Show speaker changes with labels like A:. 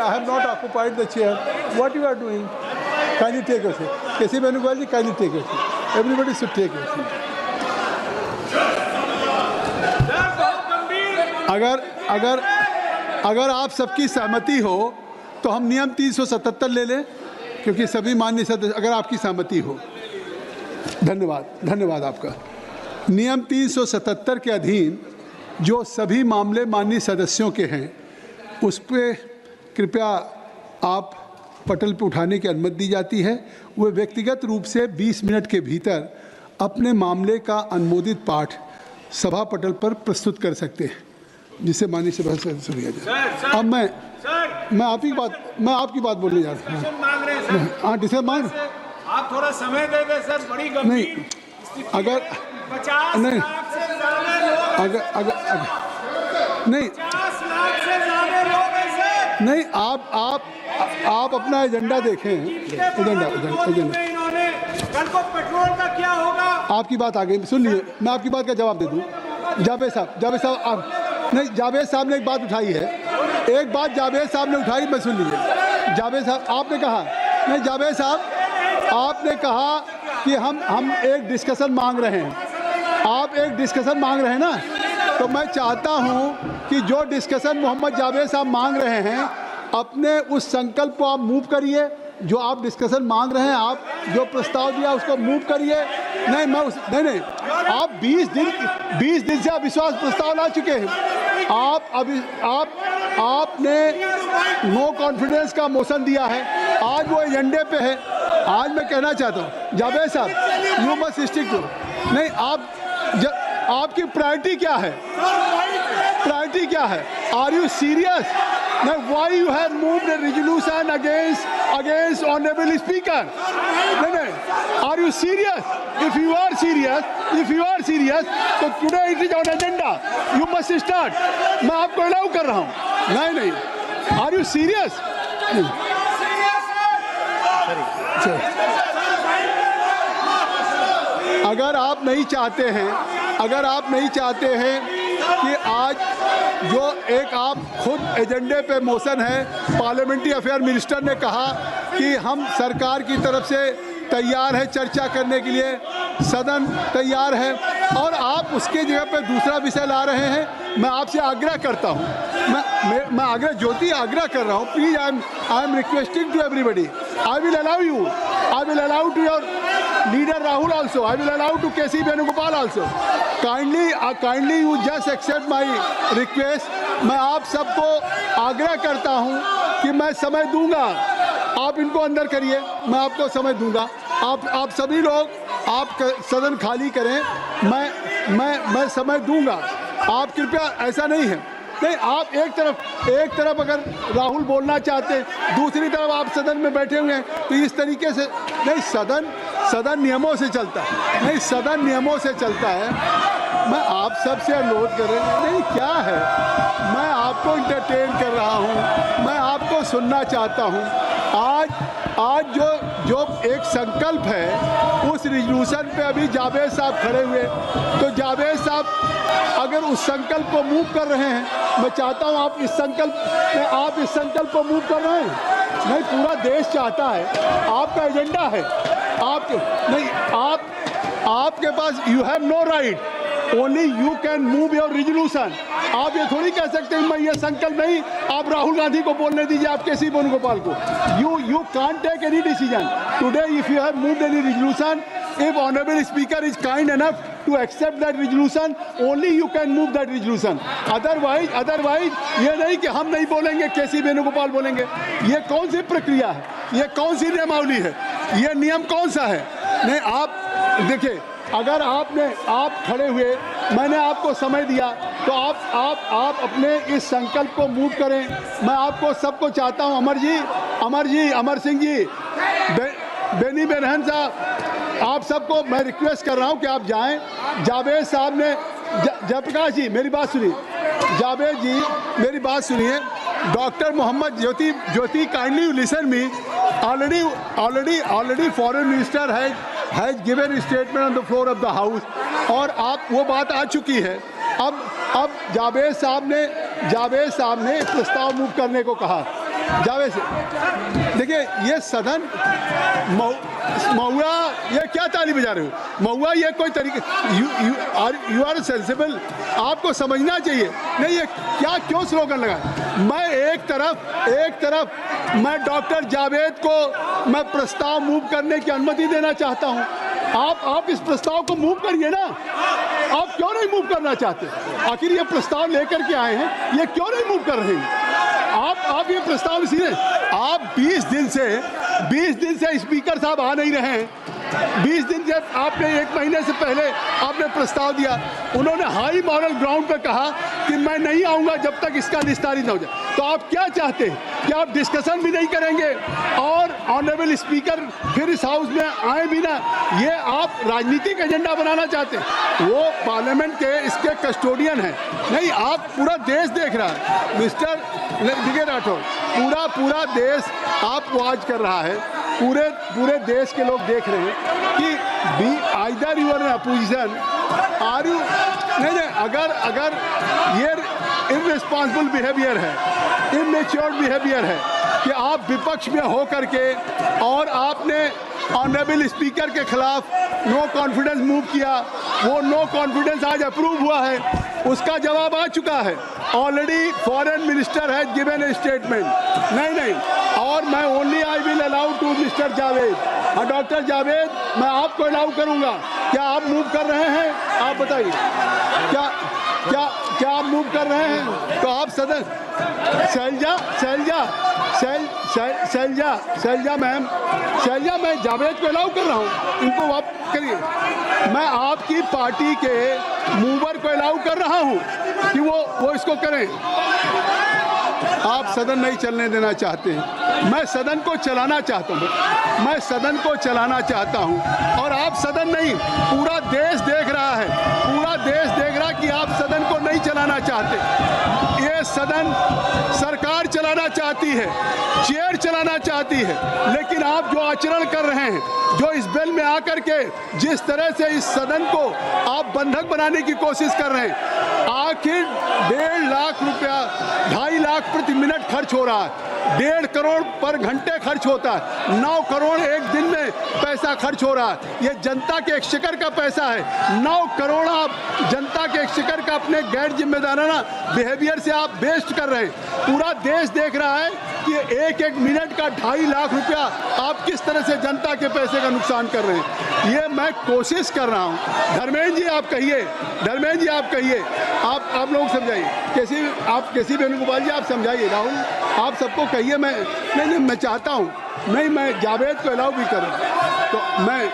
A: I have not occupied the chair. What you are doing? Kindly take your seat. K.C. Venugopal ji, kindly take your seat. Everybody should take your seat. अगर आप सबकी सहमति हो तो हम नियम 377 ले लें, क्योंकि सभी माननीय सदस्य, अगर आपकी सहमति हो। धन्यवाद आपका। नियम 377 के अधीन जो सभी मामले माननीय सदस्यों के हैं उस पर कृपया आप पटल पर उठाने की अनुमति दी जाती है। वे व्यक्तिगत रूप से 20 मिनट के भीतर अपने मामले का अनुमोदित पाठ सभा पटल पर प्रस्तुत कर सकते हैं, जिसे माननीय सभा से सुनिया जाए। अब मैं आपकी बात बोलने जा रहा हूँ। हाँ, डिस्कस मांग,
B: आप थोड़ा समय दे दें सर। बड़ी गंभीर
A: नहीं, अगर
B: 50
A: नहीं,
B: लाख से ज्यादा लोग,
A: अगर नहीं
B: 50 लाख से ज्यादा लोग हैं सर।
A: नहीं, आप अपना एजेंडा देखें। एजेंडा
B: इन्होंने कल को पेट्रोल का क्या होगा?
A: आपकी बात आ गई, सुन लीजिए, मैं आपकी बात का जवाब दे दूं। जावेद साहब आप नहीं, जावेद साहब ने एक बात उठाई है, एक बात जावेद साहब ने उठाई, मैं सुन लीजिए। जावेद साहब आपने कहा, नहीं जावेद साहब आपने कहा कि हम एक डिस्कशन मांग रहे हैं। आप एक डिस्कशन मांग रहे हैं ना, तो मैं चाहता हूं कि जो डिस्कशन मोहम्मद जावेद साहब मांग रहे हैं, अपने उस संकल्प को आप मूव करिए। जो आप डिस्कशन मांग रहे हैं, आप जो प्रस्ताव दिया उसको मूव करिए। नहीं, आप 20 दिन से अविश्वास प्रस्ताव ला चुके हैं। आपने नो कॉन्फिडेंस का मोशन दिया है, आज वो एजेंडे पे है। आज मैं कहना चाहता हूँ जावेद साहब, यू मस्ट स्टिक टू। नहीं, आपकी प्रायोरिटी क्या है? प्रायोरिटी क्या है? Are you serious? Now, why you have moved a resolution against honorable speaker? No. Are you serious? If you are serious, so today it is on agenda. You must start. मैं आपको allow कर रहा हूँ। नहीं। Are you serious? अगर आप नहीं चाहते हैं कि आज जो एक आप खुद एजेंडे पे मोशन है, पार्लियामेंट्री अफेयर मिनिस्टर ने कहा कि हम सरकार की तरफ से तैयार है चर्चा करने के लिए, सदन तैयार है, और आप उसके जगह पे दूसरा विषय ला रहे हैं। मैं आपसे आग्रह करता हूं, मैं आग्रह कर रहा हूं, please I am requesting to everybody, I will allow to your leader Rahul also, I will allow to K.C. Venugopal also. Kindly you just accept my request. मैं आप सबको आग्रह करता हूं कि मैं समय दूंगा, आप इनको अंदर करिए, मैं आपको समय दूंगा। आप सभी लोग आप सदन खाली करें, मैं समय दूंगा। आप कृपया, ऐसा नहीं है, नहीं, आप एक तरफ अगर राहुल बोलना चाहते हैं, दूसरी तरफ आप सदन में बैठे हुए हैं, तो इस तरीके से नहीं, सदन नियमों से चलता है। नहीं, सदन नियमों से चलता है। मैं आप सबसे अनुरोध कर रहा हूँ, नहीं क्या है, मैं आपको इंटरटेन कर रहा हूँ, मैं आपको सुनना चाहता हूँ। आज जो एक संकल्प है, उस रिजोल्यूशन पे अभी जावेद साहब खड़े हुए, तो जावेद साहब अगर उस संकल्प को मूव कर रहे हैं, मैं चाहता हूं आप इस संकल्प को मूव कर रहे हैं। नहीं, पूरा देश चाहता है, आपका एजेंडा है, आपके पास, you have no right, only you can move your resolution. आप ये थोड़ी कह सकते हैं मैं ये संकल्प नहीं, आप राहुल गांधी को बोलने दीजिए, आप K.C. वेणुगोपाल को। You can't take any decision today if you have moved any resolution. If honorable speaker is kind enough to accept that resolution, only you can move that resolution. Otherwise ये नहीं कि हम नहीं बोलेंगे, K.C. वेणुगोपाल बोलेंगे। ये कौन सी प्रक्रिया है? ये कौन सी नियमावली है? ये नियम कौन सा है? नहीं, आप देखिए, अगर आप खड़े हुए, मैंने आपको समय दिया, तो आप अपने इस संकल्प को मूव करें। मैं आपको सबको चाहता हूँ, अमर सिंह जी, बेनी बेनहन साहब, आप सबको मैं रिक्वेस्ट कर रहा हूं कि आप जाएं। जावेद साहब ने, जयप्रकाश जी मेरी बात सुनिए, जावेद जी मेरी बात सुनिए, doctor Mohammed Jyoti kindly listen me. Already foreign minister has given statement on the floor of the house, और आप वो बात आ चुकी है। अब जावेद साहब ने प्रस्ताव मूव करने को कहा, जावेद से देखिए, ये सदन महुआ, ये क्या ताली बजा रहे हो? महुआ ये कोई तरीके, यू आर सेंसिबल, आपको समझना चाहिए। नहीं, ये क्या क्यों स्लोगन लगा? मैं एक तरफ मैं डॉक्टर जावेद को मैं प्रस्ताव मूव करने की अनुमति देना चाहता हूं। आप इस प्रस्ताव को मूव करिए ना। आप क्यों नहीं मूव करना चाहते? आखिर ये प्रस्ताव लेकर के आए हैं, ये क्यों नहीं मूव कर रहे हैं? आप ये प्रस्ताव इसीलिए, आप 20 दिन से स्पीकर साहब आ नहीं रहे हैं। 20 दिन से आपने, 1 महीने से पहले आपने प्रस्ताव दिया, उन्होंने हाई मॉरल ग्राउंड पे कहा कि मैं नहीं आऊंगा जब तक इसका निस्तारित न हो जाए। तो आप क्या चाहते हैं कि आप डिस्कशन भी नहीं करेंगे और ऑनरेबल स्पीकर फिर इस हाउस में आए भी ना? ये आप राजनीतिक एजेंडा बनाना चाहते हैं। वो पार्लियामेंट के इसके कस्टोडियन हैं। नहीं, आप पूरा देश देख रहा है मिस्टर विजय राठौर, पूरा देश आपको आज कर रहा है। पूरे देश के लोग देख रहे हैं कि be either you are in opposition are you नहीं, अगर ये इररिस्पॉन्सिबल बिहेवियर है, इमेच्योर बिहेवियर है कि आप विपक्ष में हो करके और आपने ऑनरेबल स्पीकर के खिलाफ नो कॉन्फिडेंस मूव किया, वो नो कॉन्फिडेंस आज अप्रूव हुआ है, उसका जवाब आ चुका है। ऑलरेडी फॉरेन मिनिस्टर है गिवन ए स्टेटमेंट। नहीं, और मैं only I will allow to mister Javed, और डॉक्टर जावेद मैं आपको अलाउ करूंगा। क्या आप मूव कर रहे हैं? आप बताइए, क्या आप मूव कर रहे हैं? तो आप सदन शैलजा मैम, मैं जावेद को अलाउ कर रहा हूँ, इनको आप करिए। मैं आपकी पार्टी के मूवर को अलाउ कर रहा हूँ कि वो इसको करें। आप सदन नहीं चलने देना चाहते हैं। मैं सदन को चलाना चाहता हूं, और आप सदन नहीं, पूरा देश देख रहा है कि आप सदन को नहीं चलाना चाहते। ये सदन सरकार चलाना चाहती है, चेयर चलाना चाहती है, लेकिन आप जो आचरण कर रहे हैं, जो इस बिल में आकर के जिस तरह से इस सदन को आप बंधक बनाने की कोशिश कर रहे हैं, आखिर 1.5 लाख रुपया, 2.5 लाख प्रति मिनट खर्च हो रहा है, 1.5 करोड़ पर घंटे खर्च होता है, 9 करोड़ एक दिन में पैसा खर्च हो रहा है। ये जनता के एक्सचेकर का पैसा है। 9 करोड़ आप जनता के एक्सचेकर का अपने गैर जिम्मेदाराना बिहेवियर से आप वेस्ट कर रहे हैं। पूरा देश देख रहा है कि एक मिनट का 2.5 लाख रुपया आप किस तरह से जनता के पैसे का नुकसान कर रहे हैं। ये मैं कोशिश कर रहा हूँ। धर्मेंद्र जी आप कहिए, आप लोग समझाइए, आप केसी वेणुगोपाल जी आप समझाइए, राहुल आप सबको कहिए। मैं चाहता हूँ, मैं जावेद को अलाउ भी करूँ, तो मैं